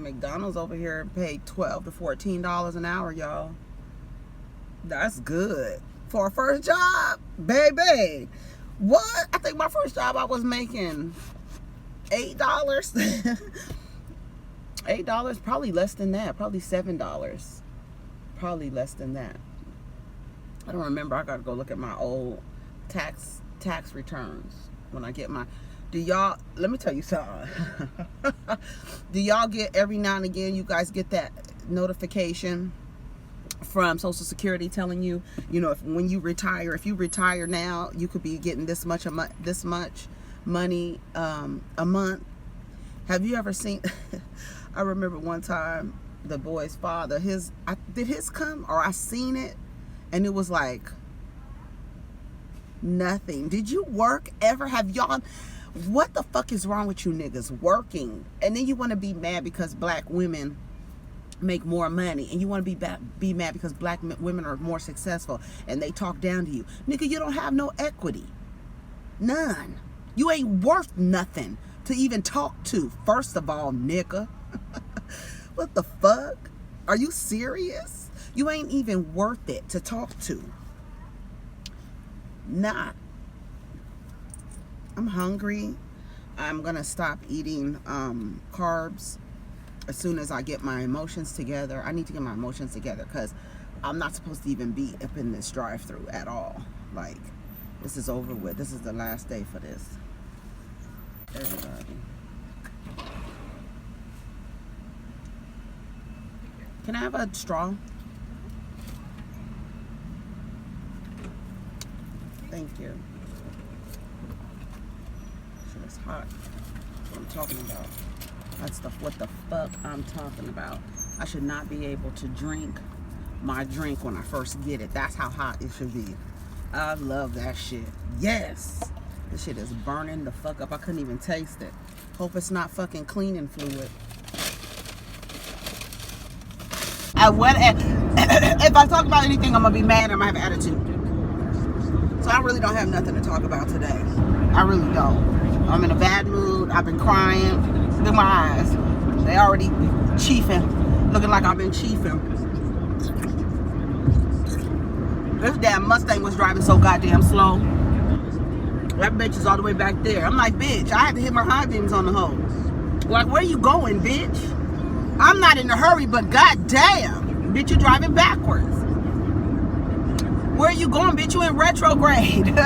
McDonald's over here paid $12 to $14 an hour, y'all. That's good for a first job, baby. What? I think my first job I was making $8. $8, probably less than that. Probably $7. Probably less than that. I don't remember. I gotta go look at my old tax returns when I get my. Do y'all? Let me tell you something. Do y'all get every now and again? You guys get that notification from Social Security telling you, when you retire, if you retire now, you could be getting this much money a month. Have you ever seen? I remember one time the boy's father, did his come, or I seen it, and it was like nothing. Did you work ever? Have y'all? What the fuck is wrong with you niggas working? And then you want to be mad because black women make more money, and you want to be mad because black women are more successful and they talk down to you. Nigga, you don't have no equity. None. You ain't worth nothing to even talk to, first of all, nigga. What the fuck? Are you serious? You ain't even worth it to talk to. Not. I'm hungry. I'm gonna stop eating carbs as soon as I get my emotions together. I need to get my emotions together because I'm not supposed to even be up in this drive-thru at all. Like, this is over with. This is the last day for this. Everybody. Can I have a straw? Thank you. Shit is hot. That's what I'm talking about. That's what the fuck I'm talking about. I should not be able to drink my drink when I first get it. That's how hot it should be. I love that shit. Yes. This shit is burning the fuck up. I couldn't even taste it. Hope it's not fucking cleaning fluid. If I talk about anything, I'm gonna be mad. I'm gonna have attitude. So I really don't have nothing to talk about today. I really don't. I'm in a bad mood. I've been crying. Look at my eyes. They already chiefing. Looking like I've been chiefing. This damn Mustang was driving so goddamn slow. That bitch is all the way back there. I'm like, bitch, I had to hit my high beams on the hole. Like, where you going, bitch? I'm not in a hurry, but goddamn, bitch, you driving backwards. Where you going, bitch? You in retrograde.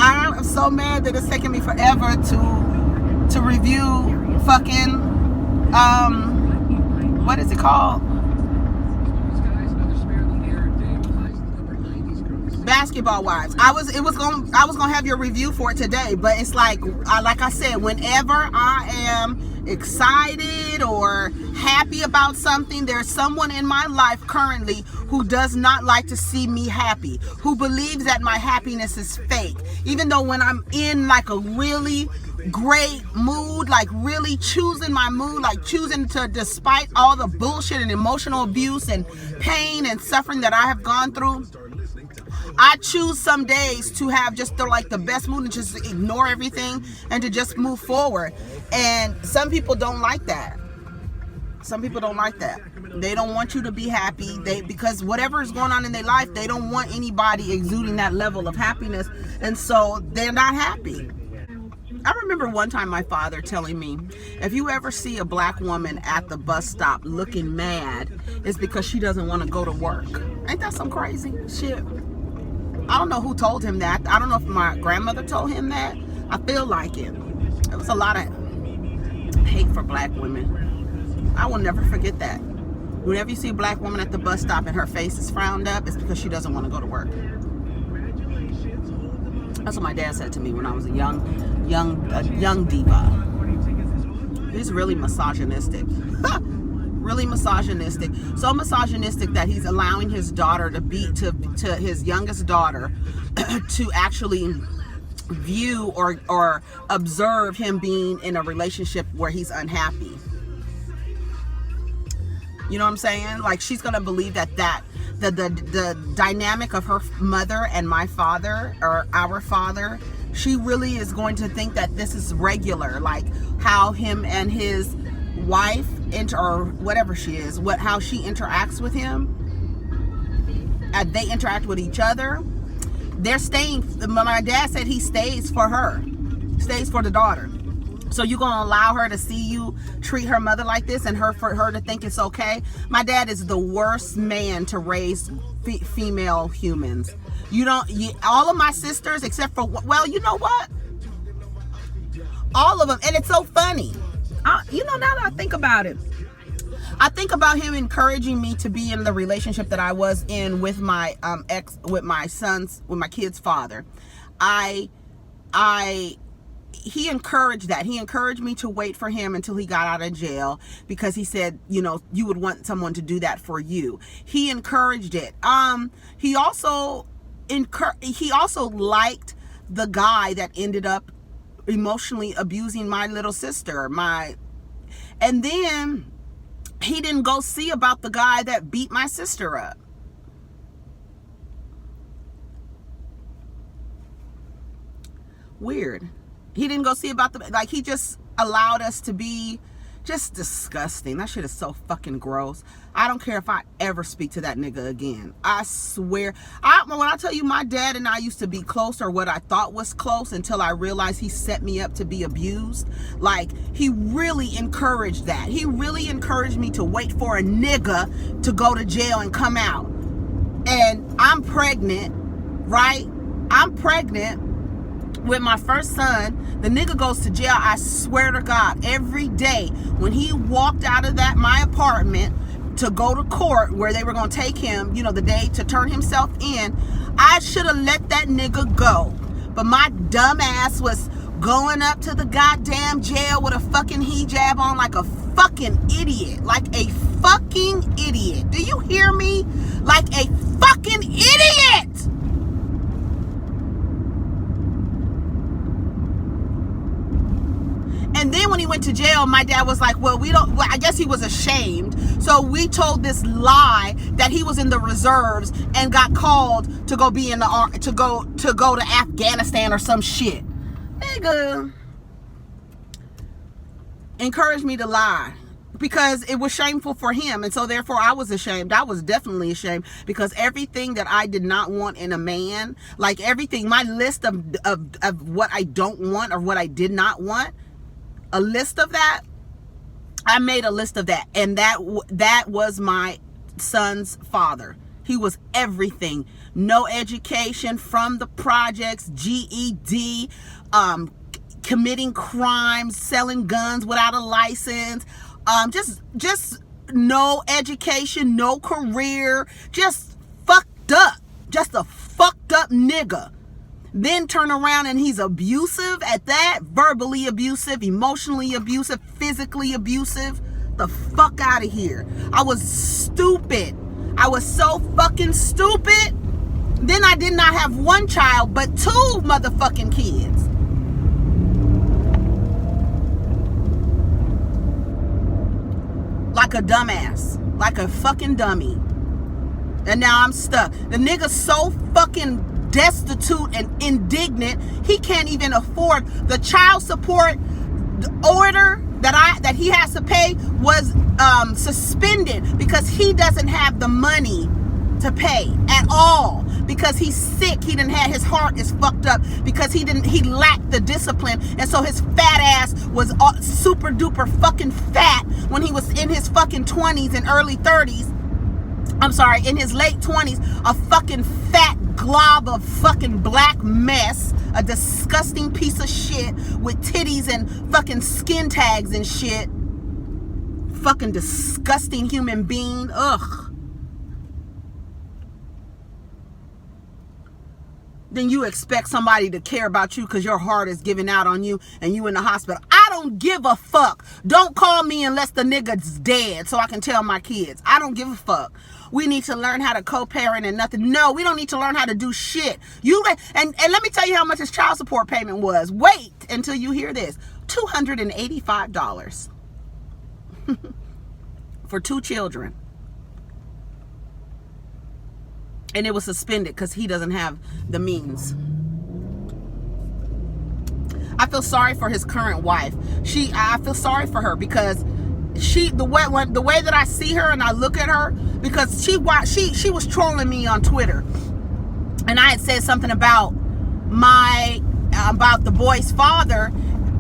I'm so mad that it's taking me forever to review fucking what is it called? Basketball Wives. I was gonna have your review for it today, but it's like I said, whenever I am excited or happy about something, there's someone in my life currently who does not like to see me happy, who believes that my happiness is fake, even though when I'm in like a really great mood, like really choosing my mood, like choosing to, despite all the bullshit and emotional abuse and pain and suffering that I have gone through, I choose some days to have just the best mood and just ignore everything and to just move forward. And some people don't like that. Some people don't like that. They don't want you to be happy. Because whatever is going on in their life, they don't want anybody exuding that level of happiness. And so they're not happy. I remember one time my father telling me, if you ever see a black woman at the bus stop looking mad, it's because she doesn't want to go to work. Ain't that some crazy shit? I don't know who told him that. I don't know if my grandmother told him that. I feel like it. There was a lot of hate for black women. I will never forget that. Whenever you see a black woman at the bus stop and her face is frowned up, it's because she doesn't want to go to work. That's what my dad said to me when I was a young diva. He's really misogynistic. Really misogynistic. So misogynistic that he's allowing his daughter to his youngest daughter to actually view or observe him being in a relationship where he's unhappy. You know what I'm saying? Like, she's gonna believe that the dynamic of her mother and my father, or our father, she really is going to think that this is regular, like how him and his wife or whatever she is, how she interacts with him, and they interact with each other. They're staying. My dad said he stays for her, stays for the daughter. So you gonna allow her to see you treat her mother like this, and for her to think it's okay? My dad is the worst man to raise female humans. All of my sisters, except for, well, you know what? All of them, and it's so funny. Now that I think about it, I think about him encouraging me to be in the relationship that I was in with my with my kid's father. He encouraged that. He encouraged me to wait for him until he got out of jail, because he said, you would want someone to do that for you. He encouraged it. He also liked the guy that ended up emotionally abusing my little sister. And then he didn't go see about the guy that beat my sister up. Weird. He didn't go see about he just allowed us to be just disgusting. That shit is so fucking gross. I don't care if I ever speak to that nigga again. I swear. When I tell you, my dad and I used to be close, or what I thought was close, until I realized he set me up to be abused. Like, he really encouraged that. He really encouraged me to wait for a nigga to go to jail and come out. And I'm pregnant, right? I'm pregnant with my first son. The nigga goes to jail. I swear to God, every day when he walked out of my apartment to go to court, where they were going to take him, the day to turn himself in, I should have let that nigga go. But my dumb ass was going up to the goddamn jail with a fucking hijab on, like a fucking idiot. Like a fucking idiot. Do you hear me? Like a fucking idiot! And then when he went to jail, my dad was like, I guess he was ashamed. So we told this lie that he was in the reserves and got called to go be in the to go to Afghanistan or some shit. Nigga encouraged me to lie because it was shameful for him. And so therefore I was ashamed. I was definitely ashamed, because everything that I did not want in a man, like everything, my list of what I don't want or what I did not want, a list of that, I made a list of that, and that was my son's father. He was everything. No education, from the projects, GED, committing crimes, selling guns without a license, just no education, no career, just fucked up, just a fucked up nigga. Then turn around and he's abusive at that, verbally abusive, emotionally abusive, physically abusive. The fuck out of here. I was stupid. I was so fucking stupid. Then I did not have one child, but 2 motherfucking kids. Like a dumbass. Like a fucking dummy. And now I'm stuck. The nigga's so fucking destitute and indignant, he can't even afford the child support order that he has to pay was suspended because he doesn't have the money to pay at all, because he's sick. He didn't have, his heart is fucked up because he lacked the discipline, and so his fat ass was super duper fucking fat when he was in his fucking 20s and early 30s. I'm sorry, in his late 20s, a fucking fat glob of fucking black mess, a disgusting piece of shit with titties and fucking skin tags and shit. Fucking disgusting human being. Ugh. Then you expect somebody to care about you because your heart is giving out on you and you in the hospital. I don't give a fuck. Don't call me unless the nigga's dead so I can tell my kids. I don't give a fuck. We need to learn how to co-parent and nothing. No, we don't need to learn how to do shit. And let me tell you how much his child support payment was. Wait until you hear this. $285 for 2 children. And it was suspended because he doesn't have the means. feel sorry for his current wife. I feel sorry for her because the way that I see her and I look at her, because she was trolling me on Twitter, and I had said something about the boy's father,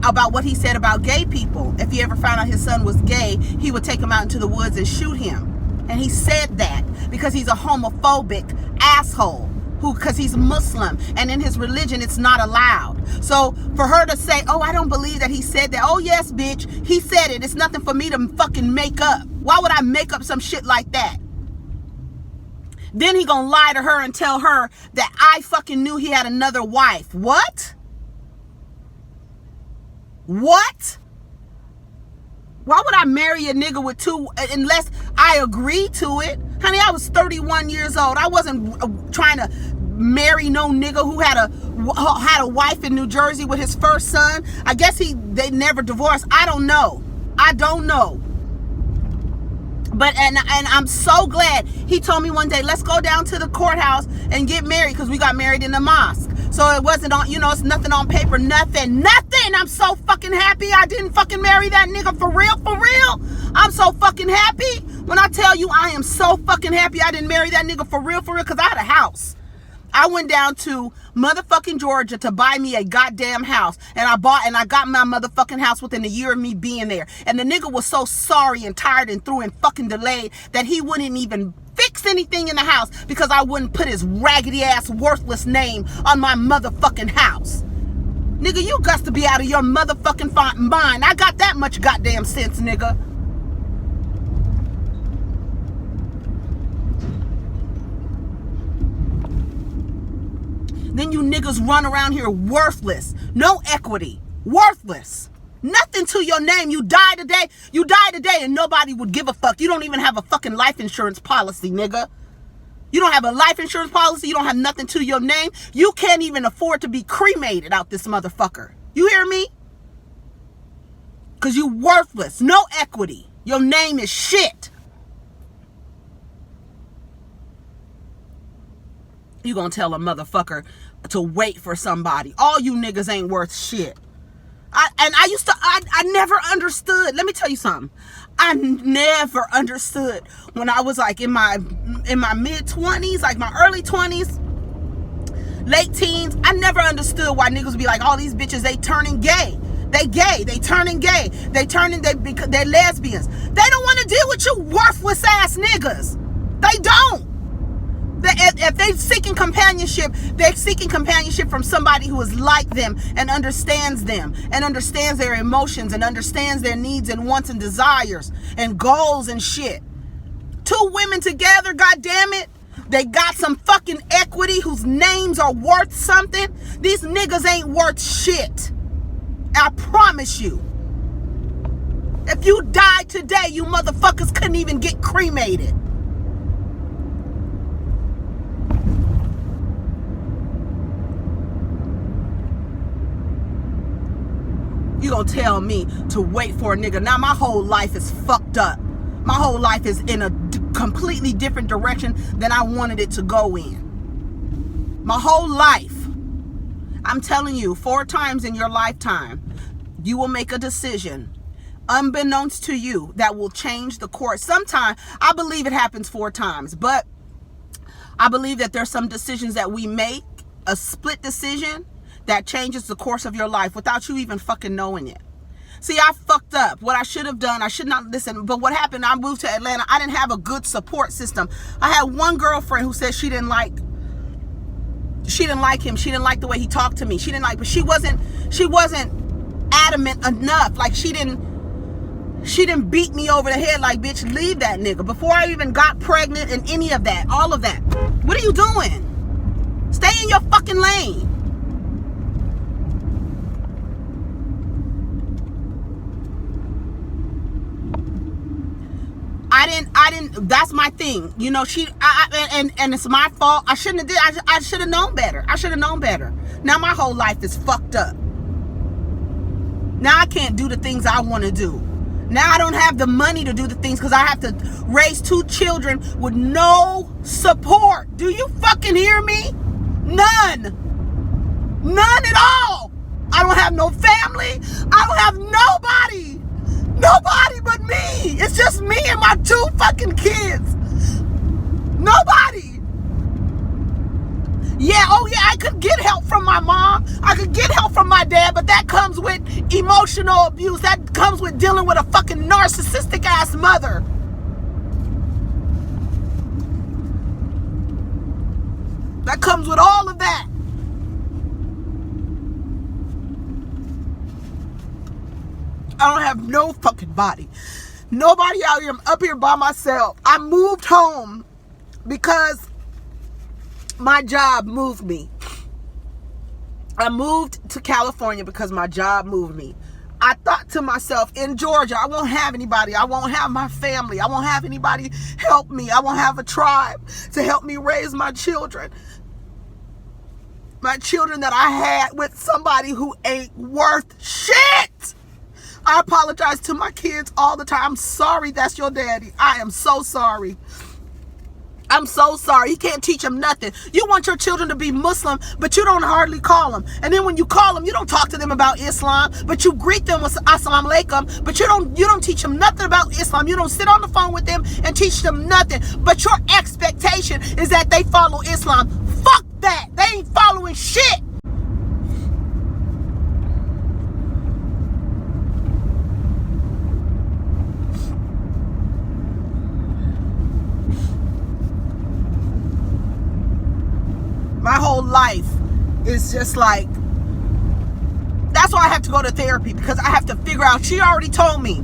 about what he said about gay people. If he ever found out his son was gay, he would take him out into the woods and shoot him. And he said that because he's a homophobic asshole, because he's Muslim, and in his religion it's not allowed. So for her to say, oh, I don't believe that he said that. Oh yes, bitch, he said it. It's nothing for me to fucking make up. Why would I make up some shit like that? Then he gonna lie to her and tell her that I fucking knew he had another wife. What? What? Why would I marry a nigga with two, unless I agreed to it? Honey, I was 31 years old. I wasn't trying to marry no nigga who had a wife in New Jersey with his first son. I guess they never divorced. I don't know. But and I'm so glad he told me one day, let's go down to the courthouse and get married, because we got married in the mosque. So it wasn't on, it's nothing on paper, nothing. I'm so fucking happy I didn't fucking marry that nigga for real. I'm so fucking happy. When I tell you I am so fucking happy I didn't marry that nigga for real, because I had a house. I went down to motherfucking Georgia to buy me a goddamn house. And I got my motherfucking house within a year of me being there. And the nigga was so sorry and tired and through and fucking delayed that he wouldn't even fix anything in the house because I wouldn't put his raggedy ass worthless name on my motherfucking house. Nigga, you got to be out of your motherfucking mind. I got that much goddamn sense, nigga. Then you niggas run around here worthless. No equity. Worthless. Nothing to your name. You die today and nobody would give a fuck. You don't even have a fucking life insurance policy, nigga. You don't have a life insurance policy. You don't have nothing to your name. You can't even afford to be cremated out this motherfucker. You hear me? Because you worthless. No equity. Your name is shit. You gonna tell a motherfucker to wait for somebody. All you niggas ain't worth shit. I never understood. Let me tell you something. I never understood when I was like in my mid-20s, like my early 20s, late teens. I never understood why niggas be like, all these bitches, they turning gay. They gay. They turning gay. They're lesbians. They don't want to deal with you worthless ass niggas. They don't. If they're seeking companionship, they're seeking companionship from somebody who is like them and understands their emotions and understands their needs and wants and desires and goals and shit. Two women together, goddammit, they got some fucking equity, whose names are worth something. These niggas ain't worth shit. I promise you. If you died today, you motherfuckers couldn't even get cremated. You gonna tell me to wait for a nigga? Now my whole life is fucked up. My whole life is in a completely different direction than I wanted it to go in. My whole life. I'm telling you, 4 times in your lifetime, you will make a decision, unbeknownst to you, that will change the course. Sometimes, I believe it happens 4 times, but I believe that there's some decisions that we make, a split decision, that changes the course of your life without you even fucking knowing it. See, I fucked up. What I should have done, I should not listen. But what happened, I moved to Atlanta. I didn't have a good support system. I had one girlfriend who said she didn't like him. She didn't like the way he talked to me. But she wasn't adamant enough. Like she didn't beat me over the head like, bitch, leave that nigga. Before I even got pregnant and any of that, all of that. What are you doing? Stay in your fucking lane. I didn't, that's my thing. You know, and it's my fault. I should have known better. Now my whole life is fucked up. Now I can't do the things I want to do. Now I don't have the money to do the things because I have to raise 2 children with no support. Do you fucking hear me? None at all. I don't have no family. I don't have nobody. Nobody but me. It's just me and my 2 fucking kids. Nobody. Yeah, oh yeah, I could get help from my mom. I could get help from my dad, but that comes with emotional abuse. That comes with dealing with a fucking narcissistic ass mother. That comes with all of that. I don't have no fucking body. Nobody out here. I'm up here by myself. I moved home because my job moved me. I moved to California because my job moved me. I thought to myself, in Georgia, I won't have anybody. I won't have my family. I won't have anybody help me. I won't have a tribe to help me raise my children. My children that I had with somebody who ain't worth shit. I apologize to my kids all the time. I'm sorry that's your daddy. I am so sorry. I'm so sorry. He can't teach them nothing. You want your children to be Muslim, but you don't hardly call them. And then when you call them, you don't talk to them about Islam, but you greet them with Assalamu alaikum, but you don't teach them nothing about Islam. You don't sit on the phone with them and teach them nothing. But your expectation is that they follow Islam. Fuck that. They ain't following shit. My whole life is just like, that's why I have to go to therapy, because I have to figure out. She already told me,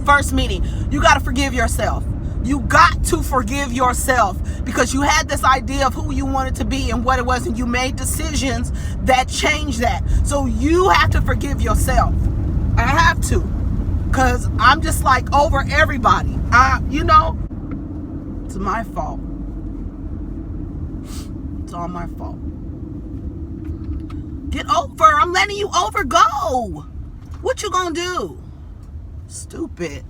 first meeting, you got to forgive yourself. You got to forgive yourself, because you had this idea of who you wanted to be and what it was, and you made decisions that changed that. So you have to forgive yourself. I have to, because I'm just like over everybody. It's my fault. It's all my fault. Get over. I'm letting you over. Go. What you gonna do? Stupid.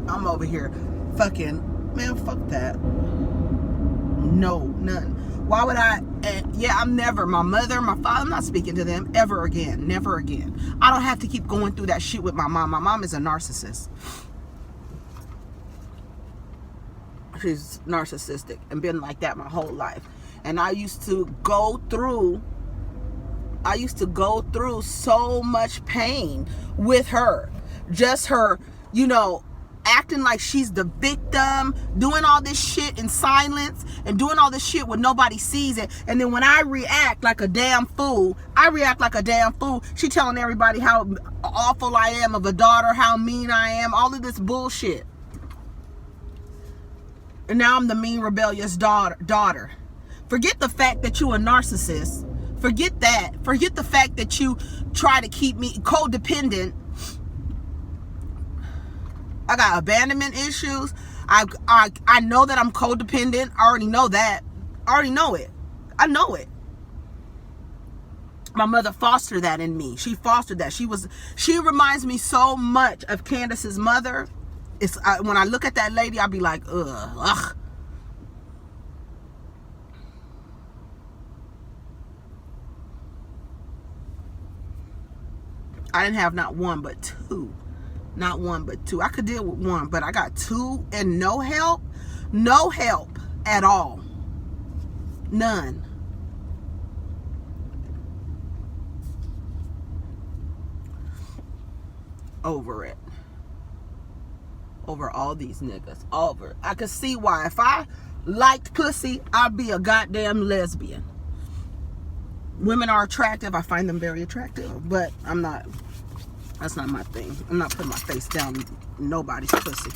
I'm over here fucking, man, fuck that. No, none. Why would I? I'm never, my mother, my father, I'm not speaking to them ever again. Never again. I don't have to keep going through that shit with my mom. My mom is a narcissist. She's narcissistic and been like that my whole life. And I used to go through so much pain with her. Just her, acting like she's the victim, doing all this shit in silence and doing all this shit when nobody sees it. And then when I react like a damn fool, she telling everybody how awful I am of a daughter, how mean I am, all of this bullshit. And now I'm the mean, rebellious daughter. Forget the fact that you a narcissist. Forget that. Forget the fact that you try to keep me codependent. I got abandonment issues. I know that I'm codependent. I already know that. I already know it. I know it. My mother fostered that in me. She fostered that. She reminds me so much of Candace's mother. When I look at that lady, I'll be like, ugh. I didn't have not one but two. Not one but two. I could deal with one, but I got two and no help at all. None. Over it. Over all these niggas. Over. I could see why. If I liked pussy, I'd be a goddamn lesbian. Women are attractive. I find them very attractive, but that's not my thing. I'm not putting my face down nobody's pussy.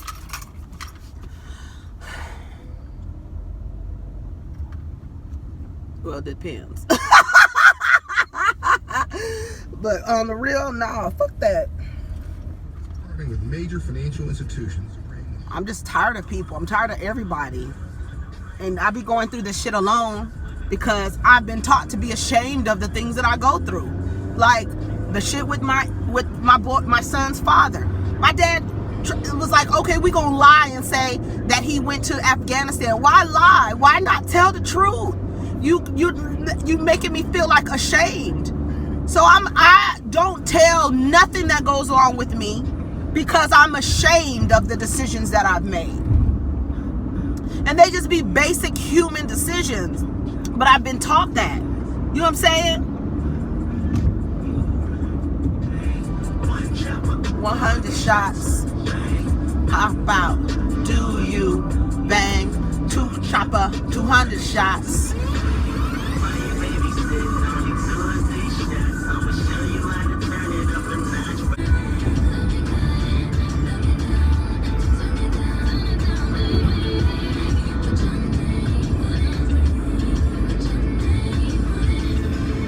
Well, it depends. But on the real, nah, fuck that. Partnering with major financial institutions. I'm just tired of people. I'm tired of everybody. And I be going through this shit alone because I've been taught to be ashamed of the things that I go through. Like the shit with my son's father. My dad it was like, okay, we gonna lie and say that he went to Afghanistan. Why lie? Why not tell the truth? You making me feel like ashamed. So I don't tell nothing that goes on with me because I'm ashamed of the decisions that I've made. And they just be basic human decisions. But I've been taught that. You know what I'm saying? 100 shots. Pop out. Do you bang? 2 chopper. 200 shots.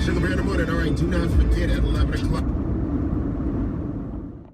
Sugar Bear in the morning. All right, do not forget at 11 o'clock.